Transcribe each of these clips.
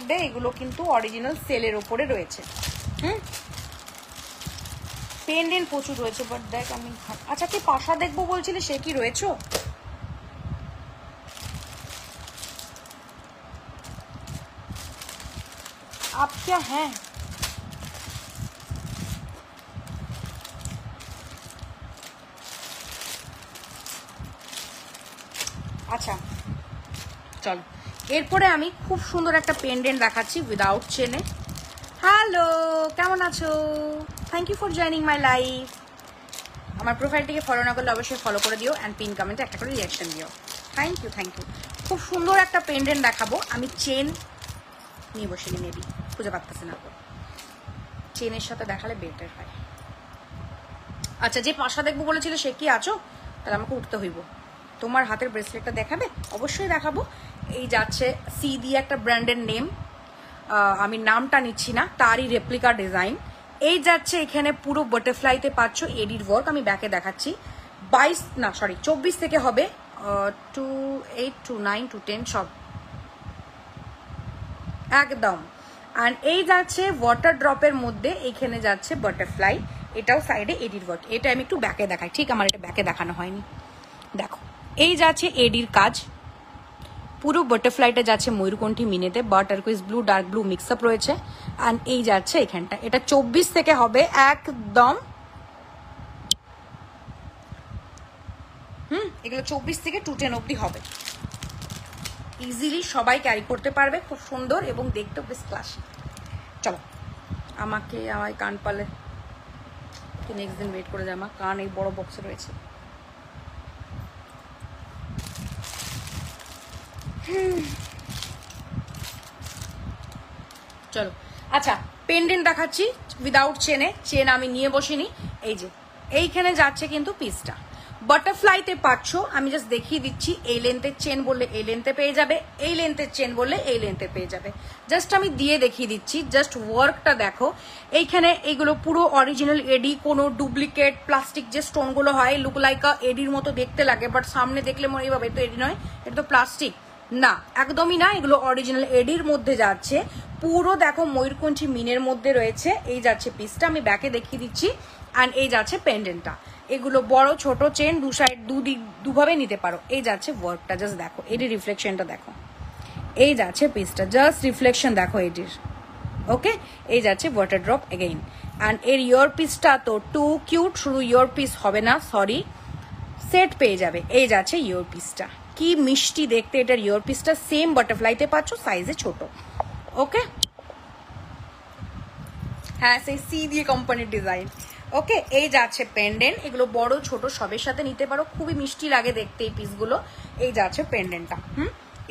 মধ্যে এগুলো কিন্তু অরিজিনাল সেলের ওপরে রয়েছে। পেন্ডেন্ট প্রচুর রয়েছে, বাট দেখ আমি, আচ্ছা তুই পাশা দেখবো বলছিলি, সে কি রয়েছে? आप क्या हैं? আচ্ছা চলো, এরপরে আমি খুব সুন্দর একটা পেন্ডেন্ট দেখাচ্ছি উইদাউট চেনে। হ্যালো, কেমন আছো? Thank you for joining my life. আমার প্রোফাইলটিকে ফলো না করলে অবশ্যই ফলো করে দিও অ্যান্ড পিন কমেন্টে একটা করে রিয়াকশন দিও। Thank you thank you. খুব সুন্দর একটা পেন্ডেন্ট দেখাবো। আমি চেন নিয়ে বসিনি, মেবি খুঁজে পাচ্ছি না, চেনের সাথে দেখালে বেটার হয়। আচ্ছা, যে পাশা দেখবো বলেছিল সে কি আছো? তাহলে আমাকে উঠতে হইব। তোমার হাতের ব্রেসলেটটা দেখাবে? অবশ্যই দেখাবো। এই যাচ্ছে সি দিয়ে একটা ব্র্যান্ডের নেম, আমি নামটা নিচ্ছি না, তারই রেপ্লিকা ডিজাইন। এই যাচ্ছে এখানে পুরো বাটারফ্লাইতে পাচ্ছ এডির ওয়ার্ক। আমি ব্যাকে দেখাচ্ছি। 24 থেকে হবে 2, 8, 2, 9, 2, 10 সব একদম। আর এই যাচ্ছে ওয়াটার ড্রপের মধ্যে, এইখানে যাচ্ছে বাটারফ্লাই, এটাও সাইডে এডির ওয়ার্ক। এটা আমি একটু ব্যাকে দেখাই, ঠিক আমার এটা ব্যাকে দেখানো হয়নি। দেখো, এই যাচ্ছে এডির কাজ, পুরো বাটারফ্লাইটা যাচ্ছে ময়ূরকণ্ঠী মিনেতে, বা turquoise blue dark blue mix up রয়েছে। অ্যান্ড এই যাচ্ছে এখানটা, এটা 24 থেকে হবে একদম। এগুলো 24 থেকে 210 অব্দি হবে। ইজিলি সবাই ক্যারি করতে পারবে, খুব সুন্দর এবং দেখতেও বেশ ক্লাসি। চলো, আমাকে আমার কান পালে নেক্সট দিন ওয়েট করে যায়, আমার কান এই বড় বক্সে রয়েছে। চলো, আচ্ছা পেন্ডেন্ট দেখাচ্ছি উইদাউট চেনে। চেন আমি নিয়ে বসিনি। এই যে এইখানে যাচ্ছে কিন্তু পিসটা বাটারফ্লাইতে পাচ্ছ। আমি জাস্ট দেখিয়ে দিচ্ছি, এই লেন্থের চেন বললে এই লেন্থে পেয়ে যাবে, এই লেন্থের চেন বললে এই লেন্থে পেয়ে যাবে। জাস্ট আমি দিয়ে দেখিয়ে দিচ্ছি, জাস্ট ওয়ার্কটা দেখো। এইখানে এইগুলো পুরো অরিজিনাল এডি, কোনো ডুপ্লিকেট প্লাস্টিক যে স্টোনগুলো হয় লুক লাইকা এডির মতো দেখতে লাগে, বাট সামনে দেখলে মনে হয় বাবা তো এডি নয়, এটা তো প্লাস্টিক। না, একদমই না, এগুলো অরিজিনাল এডির মধ্যে যাচ্ছে। পুরো দেখো ময়ূরকণ্ঠী মিনের মধ্যে রয়েছে। এই যাচ্ছে পিসটা, আমি ব্যাকে দেখিয়ে দিচ্ছি। অ্যান্ড এই যাচ্ছে পেন্ডেন্টটা। এগুলো বড় ছোট চেন দু সাইড দুদিক দুভাবে নিতে পারো। এই যাচ্ছে ওয়ার্কটা, জাস্ট দেখো এডির রিফ্লেকশনটা দেখো। এই যাচ্ছে পিসটা, জাস্ট রিফ্লেকশন দেখো এডির। ওকে, এই যাচ্ছে ওয়াটার ড্রপ এগেইন। অ্যান্ড এর ইয়ার পিসটা তো টু কিউট, শুধু ইয়ার পিস হবে না, সরি সেট পেয়ে যাবে। এই যাচ্ছে ইয়ার পিসটা, কি মিষ্টি দেখতে এটার ইয়ার পিসটা। সেম বাটারফ্লাইতে পাচ্ছ, সাইজে ছোট। ওকে, হ্যাঁ সেই সি দিয়ে কোম্পানির ডিজাইন। ওকে, এই যাচ্ছে পেন্ডেন্ট, এগুলো বড় ছোট সবের সাথে নিতে পারো, খুবই মিষ্টি লাগে দেখতে এই পিসগুলো। এই যাচ্ছে পেন্ডেন্টটা।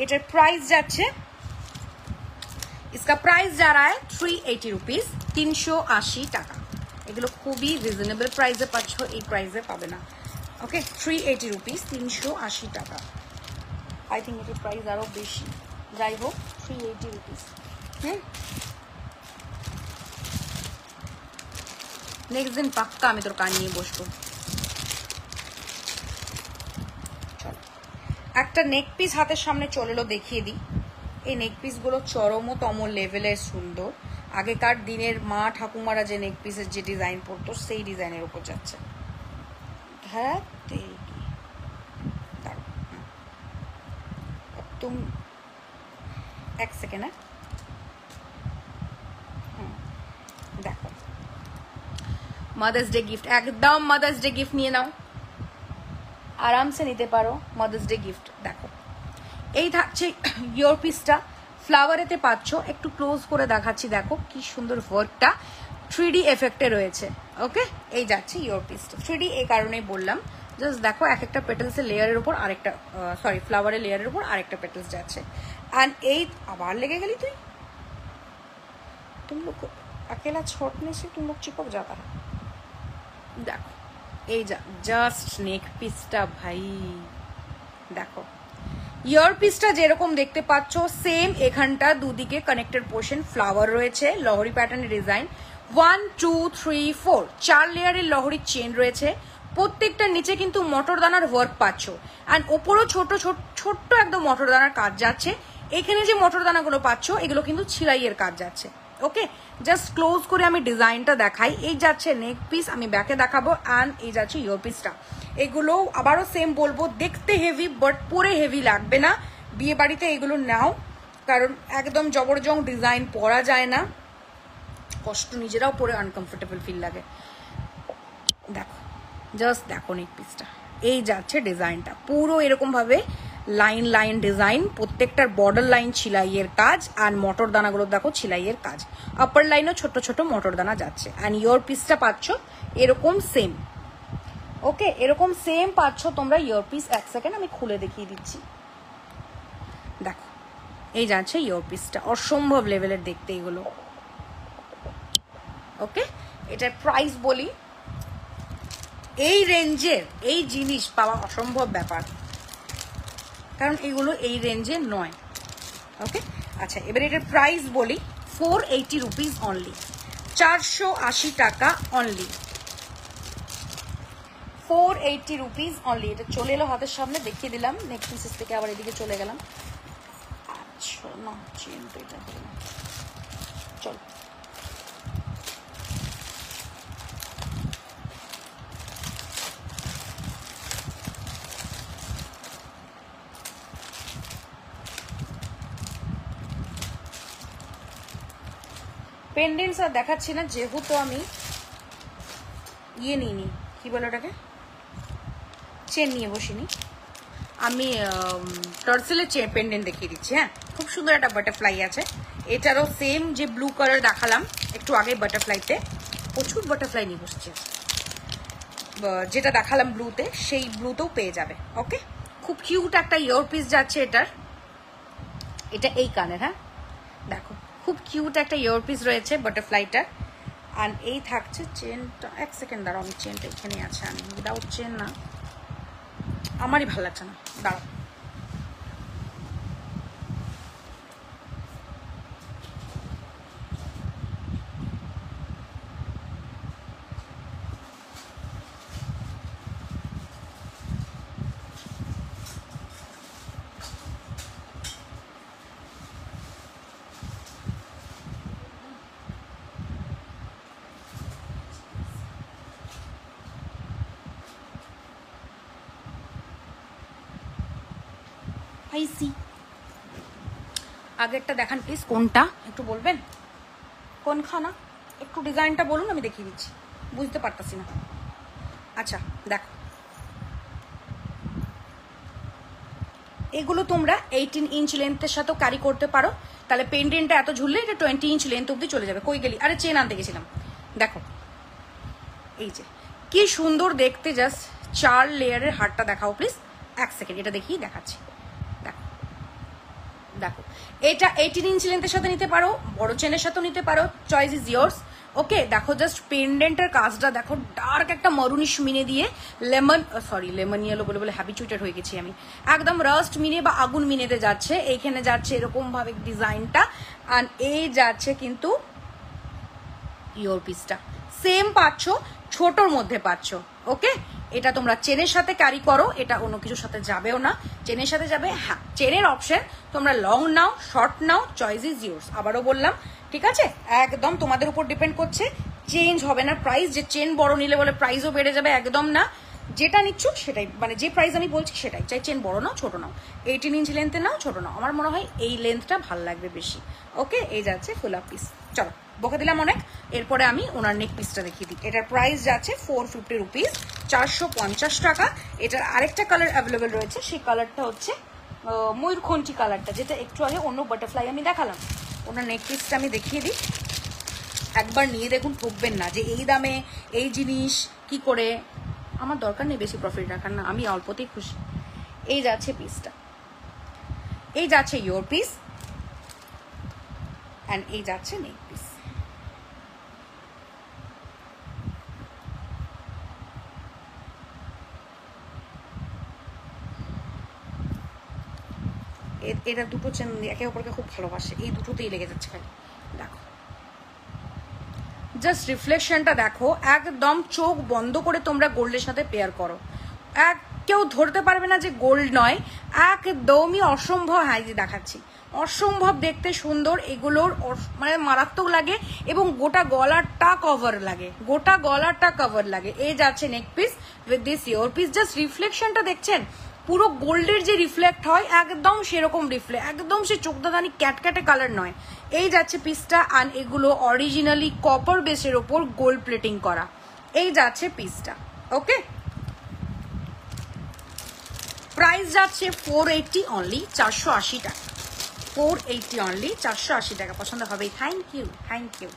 এটার প্রাইস যাচ্ছে, इसका प्राइस जा रहा है 380 रुपीज, 380 টাকা। এগুলো খুবই রিজনেবল প্রাইসে পাচ্ছ, এই প্রাইসে পাবে না। ওকে, 380 রুপিস, 380 টাকা। আই থিঙ্ক এটার প্রাইস আরো বেশি, যাই হোক 380 রুপিস। নেক্সট দিন পাক্কা আমি তোর কান নিয়ে বসবো। চলো, একটা নেক পিস হাতের সামনে চলে এলো, দেখিয়ে দিই। এই নেক পিসগুলো চরমতম লেভেলের সুন্দর। আগেকার দিনের মা ঠাকুমারা যে নেক পিসের যে ডিজাইন পরতো সেই ডিজাইনের উপর যাচ্ছে। হ্যাঁ তুমি এক সেকেন্ড, দেখো মাদার্স ডে গিফট, একদম মাদার্স ডে গিফট নিয়ে নাও, আরামসে নিতে পারো মাদার্স ডে গিফট। দেখো, এই থাকছে ইয়োর পিসটা, ফ্লাওয়ারেতে পাচ্ছ, একটু ক্লোজ করে দেখাচ্ছি, দেখো কি সুন্দর ওয়ার্কটা 3D এফেক্টে রয়েছে। ওকে, এই যাচ্ছে ইয়োর পিসটা। 3D এই কারণেই বললাম, জাস্ট দেখো এক একটা পেটেলসের লেয়ারের উপর আরেকটা, সরি ফ্লাওয়ারের লেয়ারের উপর আরেকটা পেটেলস যাচ্ছে। অ্যান্ড এই আবার লেগে গেলি তুই, তুমি লোক अकेला छोड़ने से तुम लोग चिपक जाता है। দেখো এই জাস্ট নেক পিসটা ভাই, দেখো ইয়ার পিসটা যেরকম দেখতে পাচ্ছ সেম এখানটা দুদিকে কানেক্টেড পোর্শন ফ্লাওয়ার রয়েছে, লহরি প্যাটার্নের ডিজাইন। 1, 2, 3, 4 4 লেয়ারের লহরির চেন রয়েছে। প্রত্যেকটার নিচে কিন্তু মটরদানার ওয়ার্ক পাচ্ছ, অ্যান্ড ওপরও ছোট ছোট্ট একদম মটরদানার কাজ যাচ্ছে। এখানে যে মটর দানাগুলো পাচ্ছ এগুলো কিন্তু ছিলাইয়ের কাজ যাচ্ছে। ওকে, জাস্ট ক্লোজ করে আমি ডিজাইনটা দেখাই। এই যাচ্ছে নেক পিস, আমি ব্যাকে দেখাবো, অ্যান্ড এই যাচ্ছে ইয়ার পিসটা। এগুলো আবারও সেম বলবো, দেখতে হেভি বাট পরে হেভি লাগবে না। বিয়ে বাড়িতে এগুলো নাও, কারণ একদম জবরজং ডিজাইন পরা যায় না, কষ্ট, নিজেরাও পরে আনকমফোর্টেবল ফিল লাগে। দেখো, জাস্ট দেখো নেক পিসটা, এই যাচ্ছে ডিজাইনটা পুরো এরকম ভাবে লাইন লাইন ডিজাইন, প্রত্যেকটার বর্ডার লাইন ছিলাইয়ের কাজ, আর মটর দানাগুলো দেখো ছিলাইয়ের কাজ, আপার লাইনও ছোট ছোট মটর দানা যাচ্ছে। অ্যান্ড ইয়োর পিসটা পাচ্ছ এরকম সেম। ওকে, এরকম সেম পাচ্ছ তোমরা ইয়োর পিস। এক সেকেন্ড আমি খুলে দেখিয়ে দিচ্ছি। দেখো, এই যাচ্ছে ইয়োর পিসটা, অসম্ভব লেভেলের দেখতে এগুলো। ওকে, এটার প্রাইস বলি, এই রেঞ্জের এই জিনিস পাওয়া অসম্ভব ব্যাপার, কারণ এগুলো এই রেঞ্জে নয়। ওকে, আচ্ছা, এবার এটার প্রাইস বলি, 480 রুপিস অনলি, 480 টাকা অনলি, 480 রুপিস অনলি। এটা চলে এলো হাতের সামনে, দেখিয়ে দিলাম। নেক্সট পিসেস থেকে আবার এদিকে চলে গেলাম। আচ্ছা, না চেন তো এটা চলো, পেন্ডেন্টস আর দেখাচ্ছি না, যেহেতু আমি ইয়ে নিইনি, কি বলে ওটাকে, চেন নিয়ে বসিনি। আমি টার্সেলের পেন্ডেন্ট দেখিয়ে দিচ্ছি। হ্যাঁ, খুব সুন্দর একটা বাটারফ্লাই আছে। এটারও সেম যে ব্লু কালার দেখালাম একটু আগে বাটারফ্লাইতে, প্রচুর বাটারফ্লাই নিয়ে বসছে, যেটা দেখালাম ব্লুতে, সেই ব্লুতেও পেয়ে যাবে। ওকে, খুব কিউট একটা ইয়ার পিস যাচ্ছে এটার। এটা এই কানের, হ্যাঁ দেখো, খুব কিউট একটা ইয়ার পিস রয়েছে বাটারফ্লাইটার। আর এই থাকছে চেনটা। এক সেকেন্ড দাঁড়াও, আমি চেনটা এখানে আছে, আমি উইদাউট চেন না, আমারই ভালো লাগছে না, দাঁড়াও। আইসি, আগেরটা দেখান প্লিজ, কোনটা একটু বলবেন, কোনখানা একটু ডিজাইনটা বলুন, আমি দেখিয়ে দিচ্ছি, বুঝতে পারতাছি না। আচ্ছা দেখো, এগুলো তোমরা 18 ইঞ্চ লেন্থের সাথেও ক্যারি করতে পারো, তাহলে পেন্ডেন্টটা এত ঝুললে এটা 20 ইঞ্চ লেন্থ অব্দি চলে যাবে। কই গেলি, আরে চেন আনতে গেছিলাম। দেখো, এই যে কি সুন্দর দেখতে, জাস্ট 4 লেয়ারের হারটা দেখাও প্লিজ। এক সেকেন্ড, এটা দেখিয়ে দেখাচ্ছি। দেখো দেখো, এটা 18 ইঞ্চ লেন্থের সাথে নিতে পারো, বড় চেনের সাথেও নিতে পারো, চয়েস ইজ ইয়ার্স। ওকে, দেখো জাস্ট পেন্ডেন্টের কাজটা দেখো, ডার্ক একটা মরুনিশ মিনে দিয়ে লেমন ইয়েলো বলে বলে হ্যাবিচুয়েটেড হয়ে গেছি আমি, একদম রাস্ট মিনে বা আগুন মিনেতে যাচ্ছে। এইখানে যাচ্ছে এরকম ভাবে ডিজাইনটা, আর এই যাচ্ছে কিন্তু ইয়োর পিসটা সেম পাচ্ছ, ছোটর মধ্যে পাচ্ছ। ওকে, এটা তোমরা চেনের সাথে ক্যারি করো, এটা অন্য কিছুর সাথে যাবেও না, চেনের সাথে যাবে। হ্যাঁ, চেনের অপশন তোমরা long now, short now, choice is yours. আবারও বললাম, ঠিক আছে, একদম তোমাদের উপর ডিপেন্ড করছে, চেঞ্জ হবে না প্রাইস, যে চেন বড় নিলে বলে প্রাইসও বেড়ে যাবে, একদম না। যেটা নিচ্ছ সেটাই, মানে যে প্রাইস আমি বলছি সেটাই, চাই চেন বড় নাও ছোট নাও, 18 ইঞ্চ লেন্থে নাও ছোট নাও, আমার মনে হয় এই লেন্থটা ভালো লাগবে বেশি। ওকে, এই যাচ্ছে ফুল আপ পিস। চলো, বকে দিলাম অনেক, এরপরে আমি ওনার নেক পিসটা দেখিয়ে দিই। এটার প্রাইস যাচ্ছে 450 রুপিস, 450 টাকা। এটার আরেকটা কালার অ্যাভেলেবেল রয়েছে, সেই কালারটা হচ্ছে ময়ূরকণ্ঠী কালারটা, যেটা একটু আগে অন্য বাটারফ্লাই আমি দেখালাম। ওনার নেক পিসটা আমি দেখিয়ে দিই, একবার নিয়ে দেখুন, ঠকবেন না যে এই দামে এই জিনিস কি করে। আমার দরকার নেই বেশি প্রফিট রাখার, না, আমি অল্পতেই খুশি। এই যাচ্ছে পিসটা, এই যাচ্ছে ইয়োর পিস, অ্যান্ড এই যাচ্ছে নেক পিস। এরা দুটো চেন একে অপরকে খুব ভালোবাসে, এই দুটোতেই লেগে যাচ্ছে খালি। দেখো জাস্ট রিফ্লেকশনটা দেখো, একদম চোখ বন্ধ করে তোমরা গোল্ডের সাথে পেয়ার করো, কেউ ধরতে পারবে না যে গোল্ড নয়, একদমই অসম্ভব। হ্যাঁ, যে দেখাচ্ছি, অসম্ভব দেখতে সুন্দর, এগুলোর মানে মারাত্মক লাগে এবং গোটা গলারটা কভার লাগে, গোটা গলারটা কভার লাগে। এই যাচ্ছে neck piece with this your piece. Just রিফ্লেকশনটা দেখছেন, পুরো গোল্ডের যে রিফ্লেক্ট হয় একদম সেরকম রিফ্লেক্ট, একদম সে চোখদাদানি ক্যাটক্যাটে কালার নয়। এই যাচ্ছে পিসটা, আর এগুলো অরিজিনালি কপার বেসের ওপর গোল্ড প্লেটিং করা। এই যাচ্ছে পিসটা। ওকে, প্রাইস যাচ্ছে 480 অনলি, 480 টাকা। 480 অনলি, 480 টাকা। পছন্দ হবেই। Thank you, thank you.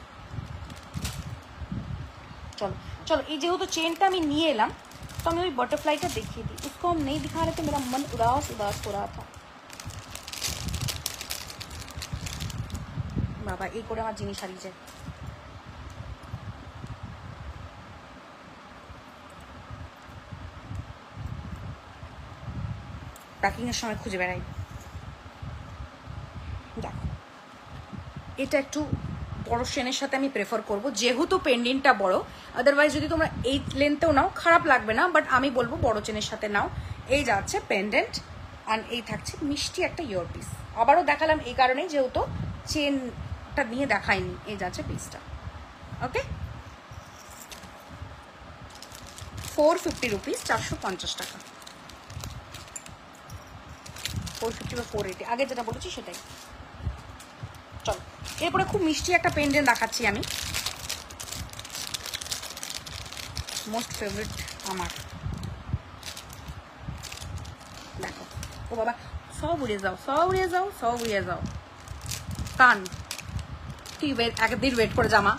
চলো চলো, এই যেহেতু চেনটা আমি নিয়ে এলাম, तो हमें वही बटरफ्लाई का देखी थी, उसको हम नहीं दिखा रहे थे, मेरा मन उदास उदास हो रहा था। बाबा एक করে আমার জিনিস হারিয়ে যায়। প্যাকিং এর সময় খুঁজে বেড়াই। দেখো, এটা একটু বড় চেনের সাথে আমি প্রেফার করব, যেহেতু পেন্ডেন্টটা বড়। আদারওয়াইজ যদি তোমরা এই লেন্থেও নাও খারাপ লাগবে না, বাট আমি বলবো বড় চেনের সাথে নাও। এই যাচ্ছে পেন্ডেন্ট, আর এই থাকছে মিষ্টি একটা ইয়ারপিস। আবারও দেখালাম এই কারণেই, যেহেতু চেনটা নিয়ে দেখাইনি। এই যাচ্ছে পিসটা। ওকে, 450 রুপিস, 450 টাকা। 450 বা 480, আগে যেটা বলেছি সেটাই। চলো, এরপরে খুব মিষ্টি একটা পেন্ডেন্ট দেখাচ্ছি আমি, মোস্ট ফেভারিট আমার। দেখো, ও বাবা, সব উড়ে যাও, সব উড়ে যাও, সব উড়ে যাও। কান তুই একদিন ওয়েট করে জামা।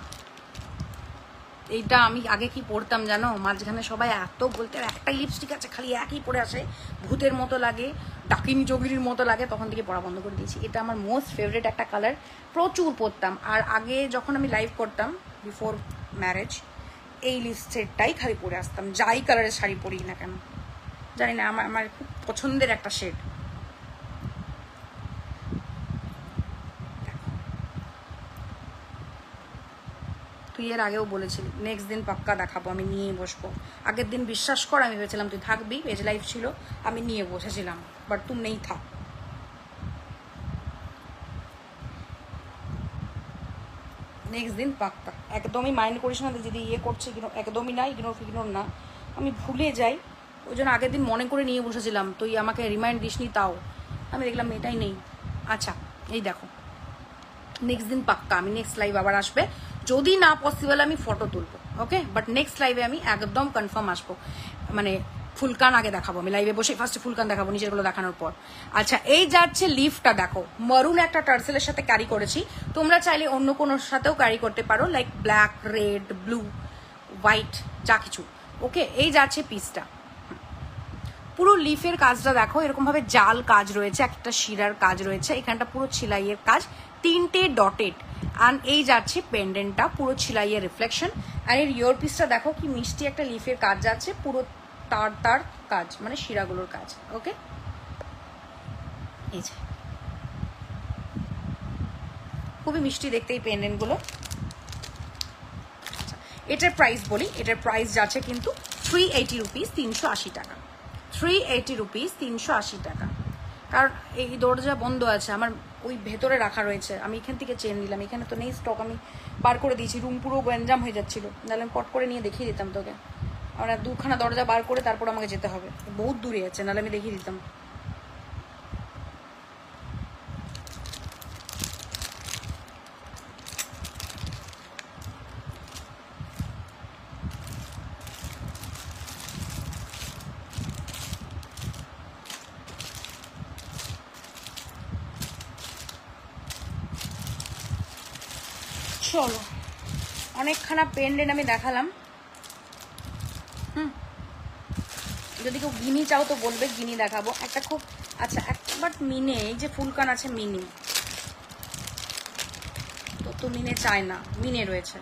এইটা আমি আগে কি পরতাম জানো, মাঝখানে সবাই এত বলতে, একটাই লিপস্টিক আছে খালি একই পরে আসে, ভূতের মতো লাগে, ডাকিনী যোগিনীর মতো লাগে, তখন থেকে পড়া বন্ধ করে দিয়েছি। এটা আমার মোস্ট ফেভারিট একটা কালার, প্রচুর পরতাম। আর আগে যখন আমি লাইভ করতাম বিফোর ম্যারেজ, এই লিপস্টিকটাই খালি পরে আসতাম, যাই কালারের শাড়ি পরি না কেন, জানি না, আমার খুব পছন্দের একটা শেড। তুই এর আগেও বলেছিলি নেক্সট দিন পাক্কা দেখাবো, আমি নিয়ে বসবো। আগের দিন বিশ্বাস কর, আমি ভেবেছিলাম তুই থাকবি, পেজ লাইভ ছিল, আমি নিয়ে বসেছিলাম, বাট তুই নেই থাক। নেক্সট দিন পাক্কা, একদমই মাইন্ড করিস না যদি ইয়ে করছে, একদমই না, ইগনোর না, আমি ভুলে যাই, ওই জন্য আগের দিন মনে করে নিয়ে বসেছিলাম, তুই আমাকে রিমাইন্ড দিসনি, তাও আমি দেখলাম এটাই নেই। আচ্ছা, এই দেখো, নেক্সট দিন পাক্কা আমি, নেক্সট লাইভ আবার আসবে, যদি না পসিবল আমি ফটো তুলবো। ওকে, বাট নেক্সট লাইভে আমি একদম কনফার্ম আসবো, মানে ফুলকান আগে দেখাবো, আমি লাইভে বসে ফার্স্টে ফুলকান দেখাবো নিজেরগুলো দেখানোর পর। আচ্ছা, এই যাচ্ছে লিফটা, দেখো মারুন একটা টার্সেলের সাথে ক্যারি করেছি, তোমরা চাইলে অন্য কোনোর সাথেও ক্যারি করতে পারো, like black, red, blue, white, যা কিছু। ওকে, এই যাচ্ছে পিসটা, পুরো লিফের কাজটা দেখো, এরকম ভাবে জাল কাজ রয়েছে, একটা শিরার কাজ রয়েছে, এখানটা পুরো ছিলাইয়ের কাজ, 3টে ডটেড। আর এই যাচ্ছে পেন্ডেন্টটা, পুরো ছিলাইয়ের রিফ্লেকশন। আর এর ইয়ার পিসটা দেখো কি মিষ্টি একটা লিফের কাজ যাচ্ছে, পুরো তার কাজ, মানে শিরাগুলোর কাজ। ওকে, এই যে খুবই মিষ্টি দেখতে এই পেন্ডেন্টগুলো। আচ্ছা, এটার প্রাইস বলি, এটার প্রাইস যাচ্ছে কিন্তু 380 রুপিস, 380 টাকা। 380 রুপিস, 380 টাকা। কারণ এই দরজা বন্ধ আছে, আমার ওই ভেতরে রাখা রয়েছে, আমি এখান থেকে চেন নিলাম, এখানে তো নেই স্টক, আমি বার করে দিয়েছি, রুম পুরো গ্যাঞ্জাম হয়ে যাচ্ছিল, নাহলে আমি পট করে নিয়ে দেখিয়ে দিতাম তোকে। আমরা দুখানা দরজা বার করে তারপর আমাকে যেতে হবে, বহুত দূরে আছে, নাহলে আমি দেখিয়ে দিতাম। চলো, অনেকখানা পেন্ডেন্ট আমি দেখালাম। যদি কেউ গিনি চাও তো বলবে, গিনি দেখাবো একটা খুব। আচ্ছা, বাট মিনে, এই যে ফুলকান আছে মিনি, তো মিনে চায় না, মিনে রয়েছে।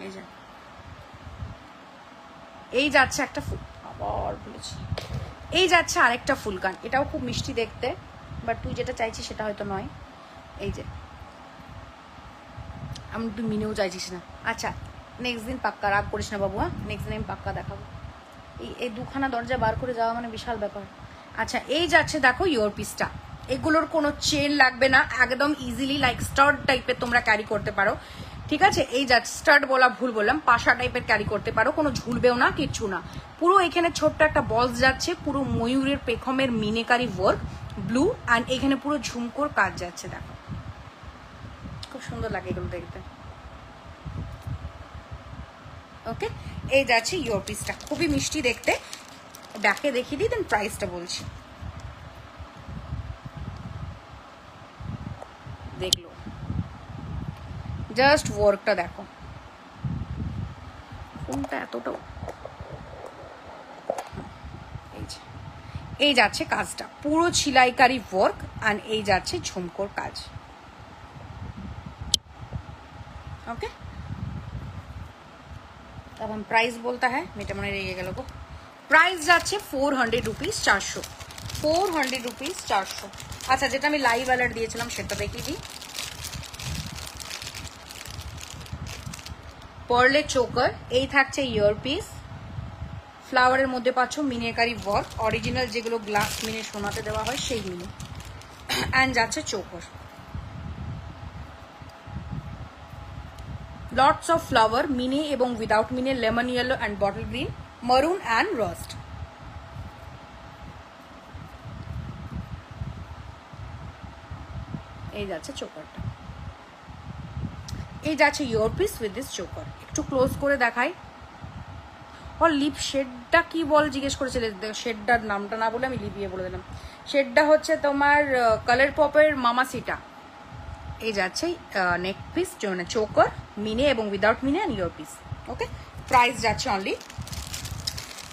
এই যে এই যাচ্ছে একটা ফুল, আবার বলেছি, এই যাচ্ছে আরেকটা ফুলকান, এটাও খুব মিষ্টি দেখতে, বাট তুই যেটা চাইছিস সেটা হয়তো নয়। এই যে আমি, তুই মিনেও চাইছিস না। আচ্ছা, নেক্সট দিন পাক্কা, রাগ করিস না বাবু, হ্যাঁ, নেক্সট দিন আমি পাক্কা দেখাবো। এই দুখানা দরজা বার করে যাওয়া মানে বিশাল ব্যাপার। আচ্ছা, এই যাচ্ছে দেখো ইয়োর পিসটা। এগুলোর কোনো চেন লাগবে না, একদম ইজিলি লাইক স্টার্ট টাইপের তোমরা ক্যারি করতে পারো, ঠিক আছে। এই যা স্টার্ট বলা ভুল বললাম, পাশা টাইপের ক্যারি করতে পারো, কোনো ঝুলবেও না, কিচ্ছু না। পুরো এখানে ছোট্ট একটা বলস যাচ্ছে, পুরো ময়ূরের পেখমের মিনেকারি ওয়ার্ক ব্লু, অ্যান্ড এখানে পুরো ঝুমকোর কাজ যাচ্ছে, দেখো খুব সুন্দর লাগে এগুলো দেখতে। ওকে, এই যাচ্ছে ইয়োর পিসটা, খুবই মিষ্টি দেখতে। ব্যাকে দেখিয়ে দিই, দেন প্রাইসটা বলছি। দেখলো জাস্ট ওয়ার্কটা দেখো, কোনটা এতটাও, এই যাচ্ছে কাজটা পুরো ছিলাইকারি ওয়ার্ক, আর এই যাচ্ছে ঝুমকোর কাজ। ओके, अब हम प्राइस बोलता है, मेटा मने रह गया लोगों। प्राइस যাচ্ছে 400 रुपीस 400, 400 रुपीस 400। আচ্ছা, যেটা আমি লাইভ অ্যালার্ট দিয়েছিলাম সেটা দেখিয়ে দিই। পার্লে চোকার, এই থাকছে ইয়ার পিস, ফ্লাওয়ারের মধ্যে পাচ্ছ মিনেকারি ওয়ার্ক, অরিজিনাল যেগুলো গ্লাস মিনে সোনাতে দেওয়া হয় সেই মিনে, অ্যান্ড যাচ্ছে চোকার। লটস অফ ফ্লাওয়ার, মিনে এবং উইদাউট মিনে, lemon yellow and bottle green, মারুন অ্যান্ড রস্ট। এই যাচ্ছে চোকারটা, এই যাচ্ছে your piece with this choker. একটু ক্লোজ করে দেখাই। আর লিপ শেডটা কি বল জিজ্ঞেস করেছিলে, শেডটার নামটা না বলে আমি লিপিয়ে বলে দিলাম। শেডটা হচ্ছে তোমার কালার পপের মামাসিটা। এই যাচ্ছে নেক পিস, মানে চোকার, মিনে এবং উইদাউট মিনে and your piece. Okay, price যাচ্ছে অনলি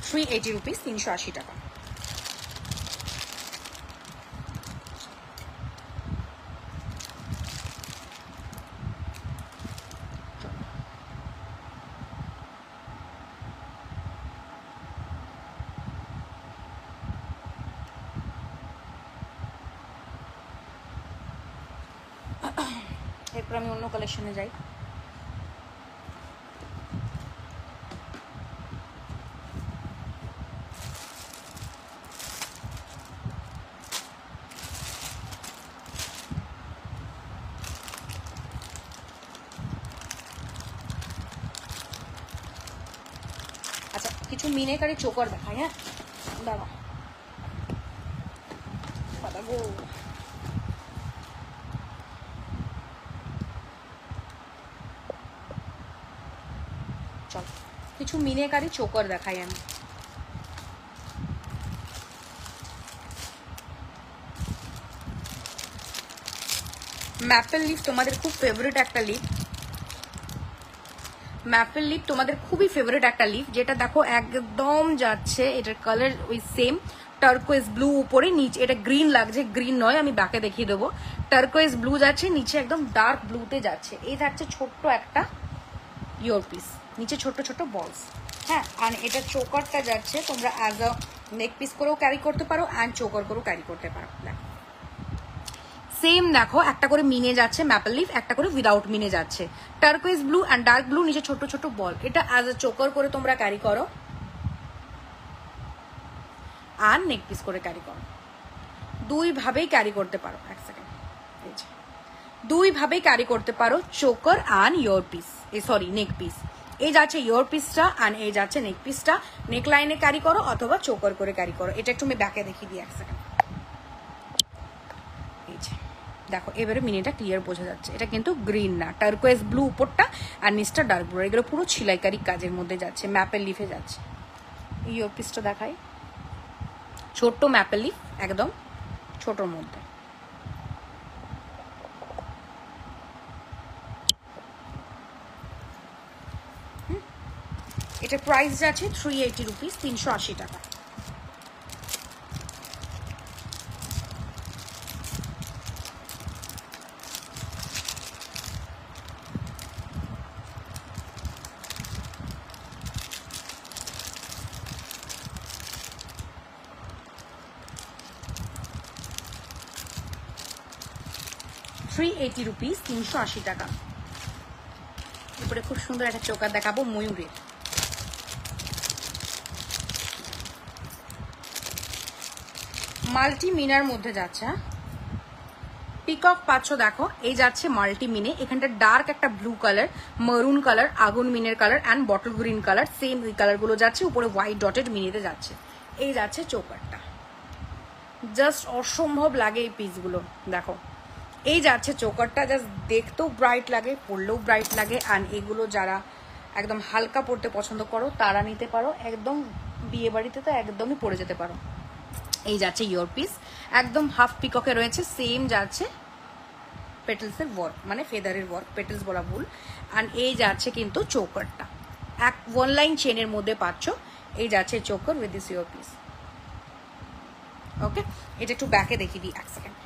380 রুপিস, 380 টাকা। এরপর আমি অন্য কালেকশনে যাই। আচ্ছা, কিছু মিনেকারি চোকার দেখাই। হ্যাঁ দাঁড়াও দাদা গো, চল কিছু মিনেকারি চোকার দেখাই আমি। ম্যাপেল লিফ তোমাদের খুব ফেভারিট একটা লিফ, ম্যাপেল লিফ তোমাদের খুবই ফেভারিট একটা লিফ, যেটা দেখো একদম যাচ্ছে, এটার কালার ওই সেম টার্কোয়েজ ব্লু, উপরে নিচে এটা গ্রিন লাগছে, গ্রিন নয় আমি ব্যাকে দেখিয়ে দেবো। টার্কোয়েজ ব্লু যাচ্ছে, নিচে একদম ডার্ক ব্লুতে যাচ্ছে। এই থাকছে ছোট্ট একটা ইয়োর পিস, নিচে ছোট্ট ছোট্ট বলস। হ্যাঁ, আর এটা চোকারটা যাচ্ছে, তোমরা অ্যাজ আ নেক পিস করেও ক্যারি করতে পারো অ্যান্ড চোকার করেও ক্যারি করতে পারো। দেখো সেম, দেখো একটা করে মিনে যাচ্ছে ম্যাপেল লিফ, একটা করে উইদাউট মিনে যাচ্ছে। টার্কোয়েজ ব্লু অ্যান্ড ডার্ক ব্লু, নিচে ছোট ছোট বল। এটা অ্যাজ আ চোকার করে তোমরা ক্যারি করো আর নেক পিস করে ক্যারি করো, দুই ভাবেই ক্যারি করতে পারো। এক সেকেন্ড, দুই ভাবেই ক্যারি করতে পারো, choker and your piece, sorry neck piece. এই যাচ্ছে ইয়োর পিসটা অ্যান্ড এই যাচ্ছে নেক পিসটা। নেক লাইনে ক্যারি করো অথবা চোকার করে ক্যারি করো। এটা একটু আমি ব্যাকে দেখিয়ে দিই, এক সেকেন্ড। এই যে দেখো, এবারে মিনিটা ক্লিয়ার বোঝা যাচ্ছে। এটা কিন্তু গ্রিন না, টার্কোয়েজ ব্লু উপরটা আর নিচটা ডার্ক ব্লু। এগুলো পুরো ছিলাইকারি কাজের মধ্যে যাচ্ছে, ম্যাপেল লিফে যাচ্ছে। ইয়োর পিসটা দেখাই, ছোট্ট ম্যাপেল লিফ, একদম ছোটোর মধ্যে। এটা প্রাইস যাচ্ছে 380 রুপিস, 380 টাকা। $380 রুপিস, 380 টাকা। এরপরে খুব সুন্দর একটা চোকার দেখাবো ময়ূরের। মাল্টি মিনার মধ্যে যাচ্ছে। হ্যাঁ, পিকক পাচ্ছ দেখো, এই যাচ্ছে মাল্টি মিনে। এখানটা ডার্ক একটা ব্লু কালার, মারুন কালার, আগুন মিনের colour and bottle green colour, same ওই কালারগুলো যাচ্ছে। উপরে হোয়াইট ডটেড মিনিতে যাচ্ছে। এই যাচ্ছে চোকারটা, জাস্ট অসম্ভব লাগে এই পিসগুলো। দেখো এই যাচ্ছে চোকারটা, জাস্ট দেখতেও ব্রাইট লাগে, পরলেও ব্রাইট লাগে। অ্যান্ড এগুলো যারা একদম হালকা পরতে পছন্দ করো তারা নিতে পারো, একদম বিয়ে বাড়িতে তো একদমই পরে যেতে পারো। এই যাচ্ছে ইয়োর পিস, একদম হাফ পিককে রয়েছে, সেম যাচ্ছে পেটেলসের ওয়ার্ক, মানে ফেদারের ওয়ার্ক, পেটেলস বলা ভুল। অ্যান্ড এই যাচ্ছে কিন্তু চোকারটা, এক ওয়ান লাইন চেনের মধ্যে পাচ্ছ। এই যাচ্ছে choker with this your piece. Okay, এটা একটু ব্যাকে দেখিয়ে দিই এক সেকেন্ড।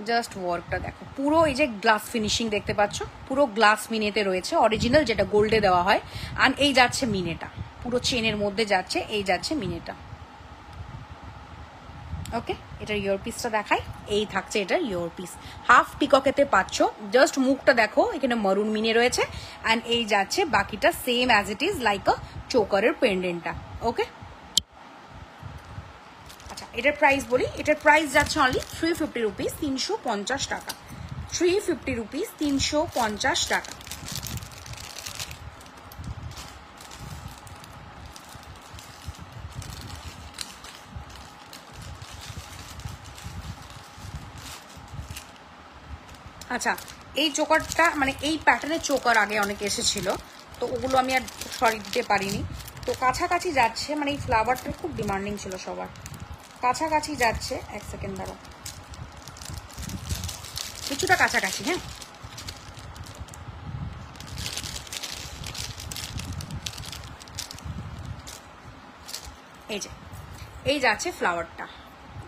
জাস্ট ওয়ার্কটা দেখো, পুরো এই যে গ্লাস ফিনিশিং দেখতে পাচ্ছ, পুরো গ্লাস মিনেতে রয়েছে, অরিজিনাল যেটা গোল্ডে দেওয়া হয়। আর এই যাচ্ছে মিনেটা, পুরো চেনের মধ্যে যাচ্ছে। এই যাচ্ছে মিনেটা। ওকে, এটার ইয়োর পিসটা দেখাই। এই থাকছে এটার ইয়োর পিস, হাফ পিককেতে পাচ্ছ। জাস্ট মুখটা দেখো, এখানে মারুন মিনে রয়েছে। অ্যান্ড এই যাচ্ছে বাকিটা same as it is like a চোকারের পেন্ডেন্টটা। ওকে, এটার প্রাইস বলি, এটার প্রাইস যাচ্ছে অনলি 350 রুপিস, 350 টাকা। 350 রুপিস, 350 টাকা। আচ্ছা, এই চোকারটা মানে এই প্যাটার্নের চোকার আগে অনেক এসেছিল, তো ওগুলো আমি আর সরি দিতে পারিনি। তো কাছাকাছি যাচ্ছে, মানে এই ফ্লাওয়ারটা খুব ডিমান্ডিং ছিল সবার, কাছাকাছি যাচ্ছে। এক সেকেন্ড দাঁড়ো, কিছুটা কাছাকাছি। হ্যাঁ, এই যে এই যাচ্ছে ফ্লাওয়ারটা,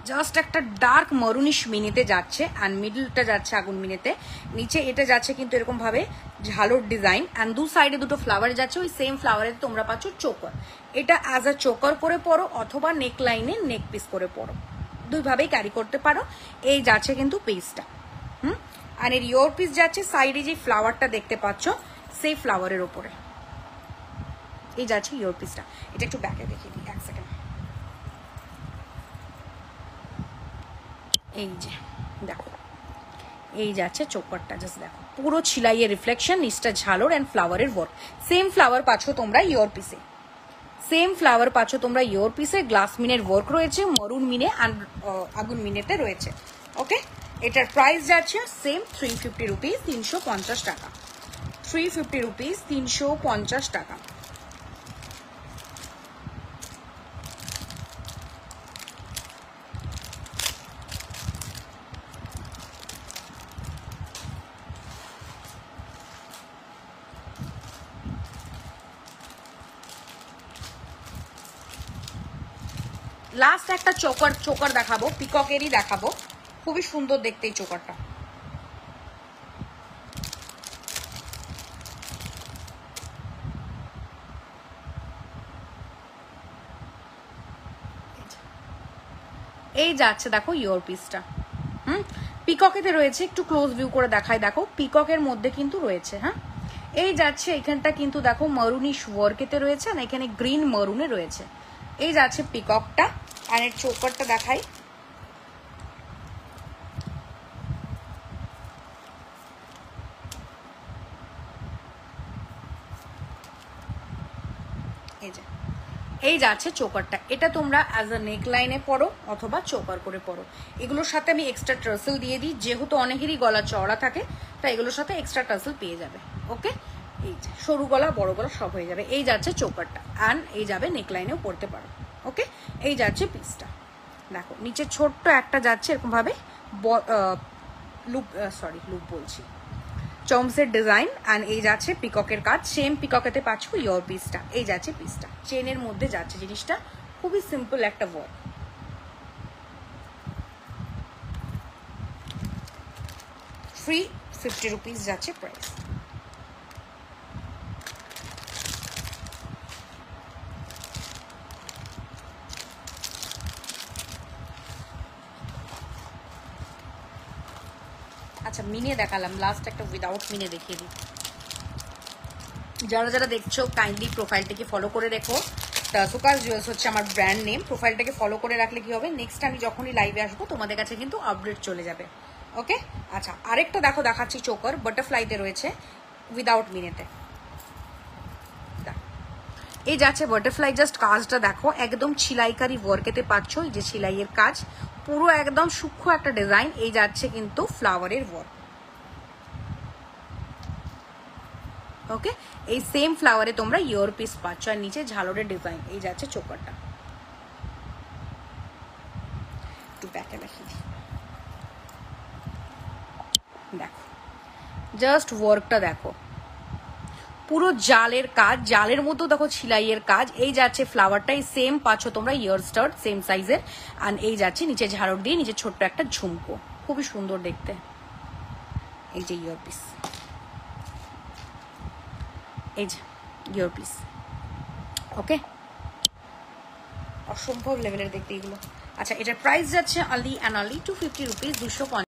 জাস্ট একটা ডার্ক মরুনিশ মিনিতে যাচ্ছে। অ্যান্ড মিডলটা যাচ্ছে আগুন মিনিতে, নিচে এটা যাচ্ছে কিন্তু এরকম ভাবে ঝালোর ডিজাইন। অ্যান্ড দু সাইডে দুটো ফ্লাওয়ার যাচ্ছে, ওই সেম ফ্লাওয়ারে তোমরা পাচ্ছ চোকার। এটা অ্যাজ আ চোকার করে পরো অথবা নেক লাইনে নেক পিস করে পরো, দুইভাবেই ক্যারি করতে পারো। এই যাচ্ছে কিন্তু পিসটা। আর এর ইয়োর পিস যাচ্ছে সাইডে যে ফ্লাওয়ারটা দেখতে পাচ্ছ সেই ফ্লাওয়ারের ওপরে। এই যাচ্ছে ইয়োর পিসটা। এটা একটু ব্যাকে দেখিয়ে দিই এক সেকেন্ড। এই যে দেখো, এই যাচ্ছে চোকারটা, জাস্ট দেখো পুরো ছিলাইয়ের রিফ্লেকশন, নিচটা Jalore and ফ্লাওয়ারের work. Same flower পাচ্ছ তোমরা ইয়োর পিসে, সেম ফ্লাওয়ার পাচ্ছ তোমরা ইয়োর পিসে। গ্লাস মিনের ওয়ার্ক রয়েছে, মরুন মিনে অ্যান্ড আগুন মিনেতে রয়েছে। ওকে, এটার প্রাইস যাচ্ছে সেম 350 রুপিস, 350 টাকা। 350 রুপিস, 350 টাকা। লাস্ট একটা চোকার দেখাবো, পিককেরই দেখাবো, খুবই সুন্দর দেখতে এই চোকারটা। এই যাচ্ছে দেখো ইয়োর পিসটা। পিককেতে রয়েছে, একটু ক্লোজ ভিউ করে দেখায়। দেখো পিককের মধ্যে কিন্তু রয়েছে। হ্যাঁ, এই যাচ্ছে এখানটা কিন্তু দেখো মারুনিশ ওয়ার্কেতে রয়েছে, না এখানে গ্রিন মারুনে রয়েছে। এই যাচ্ছে পিককটা। আর এর চোকারটা দেখাই। এই যে এই যাচ্ছে চোকারটা। এটা তোমরা অ্যাজ আ নেক লাইনে পরো অথবা চোকার করে পরো। এগুলোর সাথে আমি এক্সট্রা টার্সেল দিয়ে দিই, যেহেতু অনেকেরই গলা চওড়া থাকে, তাই এগুলোর সাথে এক্সট্রা টার্সেল পেয়ে যাবে। ওকে, এই যে সরু গলা বড় গলা সব হয়ে যাবে। এই যাচ্ছে চোকারটা, অ্যান্ড এই যাবে নেক লাইনেও পরতে পারো। ওকে, এই যাচ্ছে পিসটা। দেখো নিচে ছোট্ট একটা যাচ্ছে এরকম ভাবে লুপ বলছি, চমসের ডিজাইন। অ্যান্ড এই যাচ্ছে পিককের কাজ, সেম পিককেতে পাচ্ছ ইয়োর পিসটা। এই যাচ্ছে পিসটা, চেনের মধ্যে যাচ্ছে জিনিসটা, খুবই সিম্পল একটা ওয়ার্ক। 350 রুপিস যাচ্ছে প্রাইস। আচ্ছা, মিনে দেখালাম, লাস্ট একটা উইদাউট মিনে দেখিয়ে দিই। যারা যারা দেখছো কাইন্ডলি প্রোফাইলটিকে ফলো করে রেখো, সুকাস জুয়েলস হচ্ছে আমার ব্র্যান্ড নেম। প্রোফাইলটাকে ফলো করে রাখলে কি হবে, নেক্সট আমি যখনই লাইভে আসবো তোমাদের কাছে কিন্তু আপডেট চলে যাবে। ওকে, আচ্ছা আরেকটা দেখো দেখাচ্ছি, চোকার বাটারফ্লাইতে রয়েছে উইদাউট মিনেতে। এই যাচ্ছে বাটারফ্লাই, জাস্ট কাজটা দেখো, একদম ছিলাইকারি ওয়ার্কেতে পাচ্ছ। এই যে ছিলাইয়ের কাজ, পুরো একদম সূক্ষ্ম একটা ডিজাইন। এই যাচ্ছে কিন্তু ফ্লাওয়ারের ওয়ার্ক। ওকে, এই সেম ফ্লাওয়ারে তোমরা ইয়ার পিস পাচ্ছ, আর নিচে ঝালরের ডিজাইন। এই যাচ্ছে চোকারটা, একটু ব্যাকে দেখিয়ে দিই, দেখো জাস্ট ওয়ার্কটা দেখো, পুরো জালের কাজ, জালের মতো দেখো ছিলাইয়ের কাজ। এই যাচ্ছে ফ্লাওয়ারটাই সেম পাচ্ছ তোমরা ইয়ার স্টার্ট সেম সাইজের, আর এই যাচ্ছে নিচে ঝালর দিয়ে নিচে ছোট্ট একটা ঝুমকো, খুবই সুন্দর দেখতে। এই যে ইয়ার পিস, এই যে ইয়ার পিস। ওকে, অসম্ভব লেভেলের দেখতে এগুলো। আচ্ছা, এটার প্রাইস যাচ্ছে অনলি অ্যান্ড অনলি 250 রুপিস, 250।